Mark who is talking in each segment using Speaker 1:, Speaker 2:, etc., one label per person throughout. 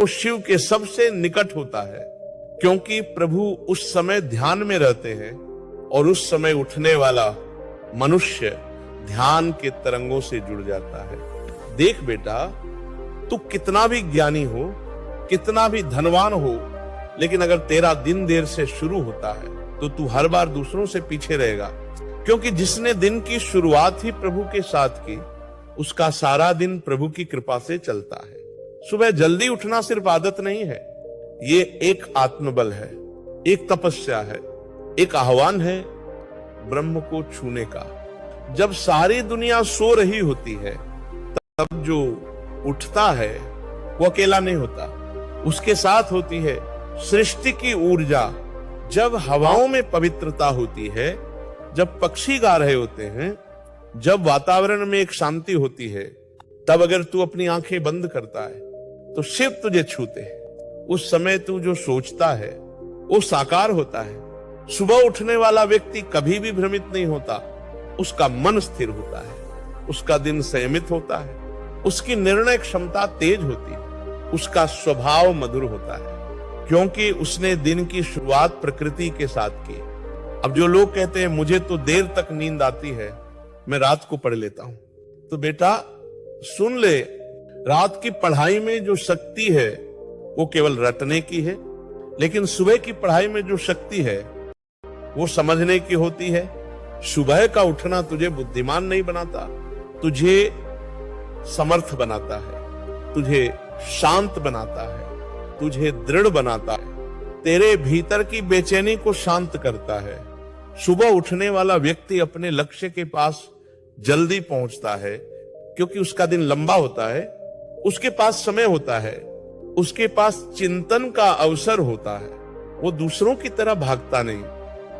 Speaker 1: वो शिव के सबसे निकट होता है, क्योंकि प्रभु उस समय ध्यान में रहते हैं और उस समय उठने वाला मनुष्य ध्यान के तरंगों से जुड़ जाता है। देख बेटा, तू कितना भी ज्ञानी हो, कितना भी धनवान हो, लेकिन अगर तेरा दिन देर से शुरू होता है तो तू हर बार दूसरों से पीछे रहेगा, क्योंकि जिसने दिन की शुरुआत ही प्रभु के साथ की, उसका सारा दिन प्रभु की कृपा से चलता है। सुबह जल्दी उठना सिर्फ आदत नहीं है, ये एक आत्मबल है, एक तपस्या है, एक आह्वान है ब्रह्म को छूने का। जब सारी दुनिया सो रही होती है, तब जो उठता है वो अकेला नहीं होता, उसके साथ होती है सृष्टि की ऊर्जा। जब हवाओं में पवित्रता होती है, जब पक्षी गा रहे होते हैं, जब वातावरण में एक शांति होती है, तब अगर तू अपनी आंखें बंद करता है तो शिव तुझे छूते हैं। उस समय तू जो सोचता है वो साकार होता है। सुबह उठने वाला व्यक्ति कभी भी भ्रमित नहीं होता, उसका मन स्थिर होता है, उसका दिन संयमित होता है, उसकी निर्णय क्षमता तेज होती है, उसका स्वभाव मधुर होता है, क्योंकि उसने दिन की शुरुआत प्रकृति के साथ की। अब जो लोग कहते हैं मुझे तो देर तक नींद आती है, मैं रात को पढ़ लेता हूं, तो बेटा सुन ले, रात की पढ़ाई में जो शक्ति है वो केवल रटने की है, लेकिन सुबह की पढ़ाई में जो शक्ति है वो समझने की होती है। सुबह का उठना तुझे बुद्धिमान नहीं बनाता, तुझे समर्थ बनाता है, तुझे शांत बनाता है, तुझे दृढ़ बनाता है, तेरे भीतर की बेचैनी को शांत करता है। सुबह उठने वाला व्यक्ति अपने लक्ष्य के पास जल्दी पहुंचता है, क्योंकि उसका दिन लंबा होता है, उसके पास समय होता है, उसके पास चिंतन का अवसर होता है। वो दूसरों की तरह भागता नहीं,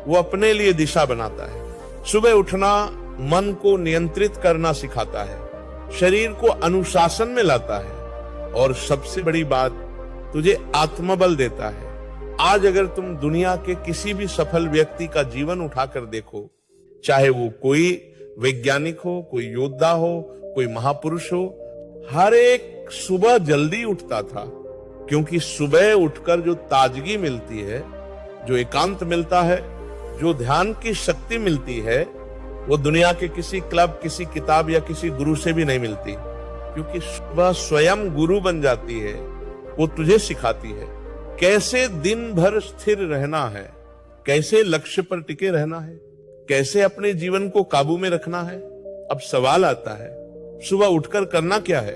Speaker 1: वो अपने लिए दिशा बनाता है। सुबह उठना मन को नियंत्रित करना सिखाता है, शरीर को अनुशासन में लाता है, और सबसे बड़ी बात, तुझे आत्मबल देता है। आज अगर तुम दुनिया के किसी भी सफल व्यक्ति का जीवन उठाकर देखो, चाहे वो कोई वैज्ञानिक हो, कोई योद्धा हो, कोई महापुरुष हो, हर एक सुबह जल्दी उठता था, क्योंकि सुबह उठकर जो ताजगी मिलती है, जो एकांत मिलता है, जो ध्यान की शक्ति मिलती है, वो दुनिया के किसी क्लब, किसी किताब या किसी गुरु से भी नहीं मिलती, क्योंकि सुबह स्वयं गुरु बन जाती है। वो तुझे सिखाती है कैसे दिन भर स्थिर रहना है, कैसे लक्ष्य पर टिके रहना है, कैसे अपने जीवन को काबू में रखना है। अब सवाल आता है, सुबह उठकर करना क्या है?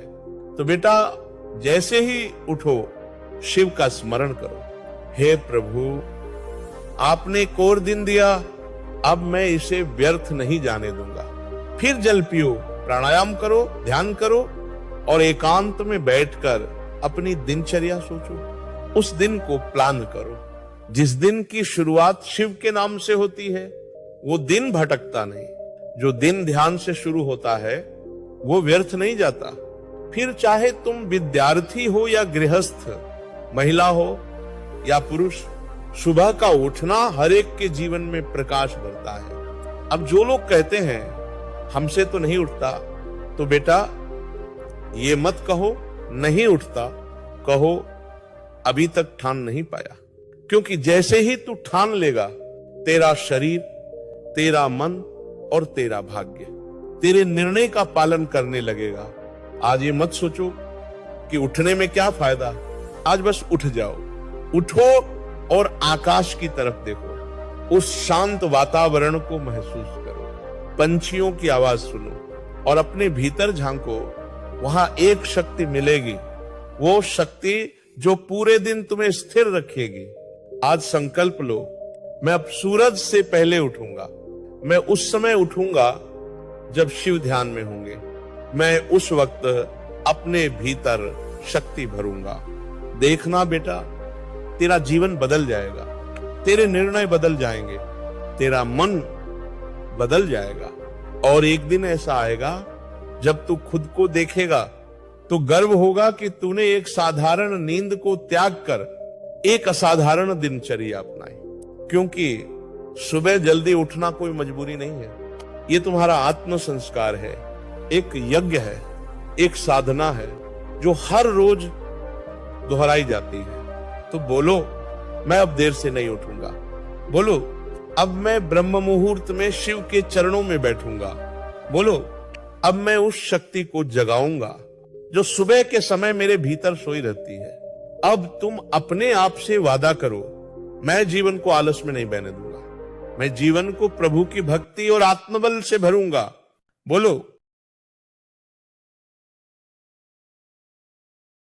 Speaker 1: तो बेटा जैसे ही उठो शिव का स्मरण करो, हे प्रभु आपने एक और दिन दिया, अब मैं इसे व्यर्थ नहीं जाने दूंगा। फिर जल पियो, प्राणायाम करो, ध्यान करो, और एकांत में बैठकर अपनी दिनचर्या सोचो, उस दिन को प्लान करो। जिस दिन की शुरुआत शिव के नाम से होती है वो दिन भटकता नहीं, जो दिन ध्यान से शुरू होता है वो व्यर्थ नहीं जाता। फिर चाहे तुम विद्यार्थी हो या गृहस्थ, महिला हो या पुरुष, सुबह का उठना हर एक के जीवन में प्रकाश भरता है। अब जो लोग कहते हैं हमसे तो नहीं उठता, तो बेटा ये मत कहो नहीं उठता, कहो अभी तक ठान नहीं पाया। क्योंकि जैसे ही तू ठान लेगा, तेरा शरीर, तेरा मन और तेरा भाग्य तेरे निर्णय का पालन करने लगेगा। आज ये मत सोचो कि उठने में क्या फायदा, आज बस उठ जाओ, उठो और आकाश की तरफ देखो, उस शांत वातावरण को महसूस करो, पंछियों की आवाज सुनो और अपने भीतर झांको। वहां एक शक्ति मिलेगी, वो शक्ति जो पूरे दिन तुम्हें स्थिर रखेगी। आज संकल्प लो, मैं अब सूरज से पहले उठूंगा, मैं उस समय उठूंगा जब शिव ध्यान में होंगे, मैं उस वक्त अपने भीतर शक्ति भरूंगा। देखना बेटा, तेरा जीवन बदल जाएगा, तेरे निर्णय बदल जाएंगे, तेरा मन बदल जाएगा, और एक दिन ऐसा आएगा जब तू खुद को देखेगा तो गर्व होगा कि तूने एक साधारण नींद को त्याग कर एक असाधारण दिनचर्या अपनाई। क्योंकि सुबह जल्दी उठना कोई मजबूरी नहीं है, ये तुम्हारा आत्म संस्कार है, एक यज्ञ है, एक साधना है जो हर रोज दोहराई जाती है। तो बोलो, मैं अब देर से नहीं उठूंगा। बोलो, अब मैं ब्रह्म मुहूर्त में शिव के चरणों में बैठूंगा। बोलो, अब मैं उस शक्ति को जगाऊंगा जो सुबह के समय मेरे भीतर सोई रहती है। अब तुम अपने आप से वादा करो, मैं जीवन को आलस में नहीं बहने दूंगा। मैं जीवन को प्रभु की भक्ति और आत्मबल से भरूंगा। बोलो,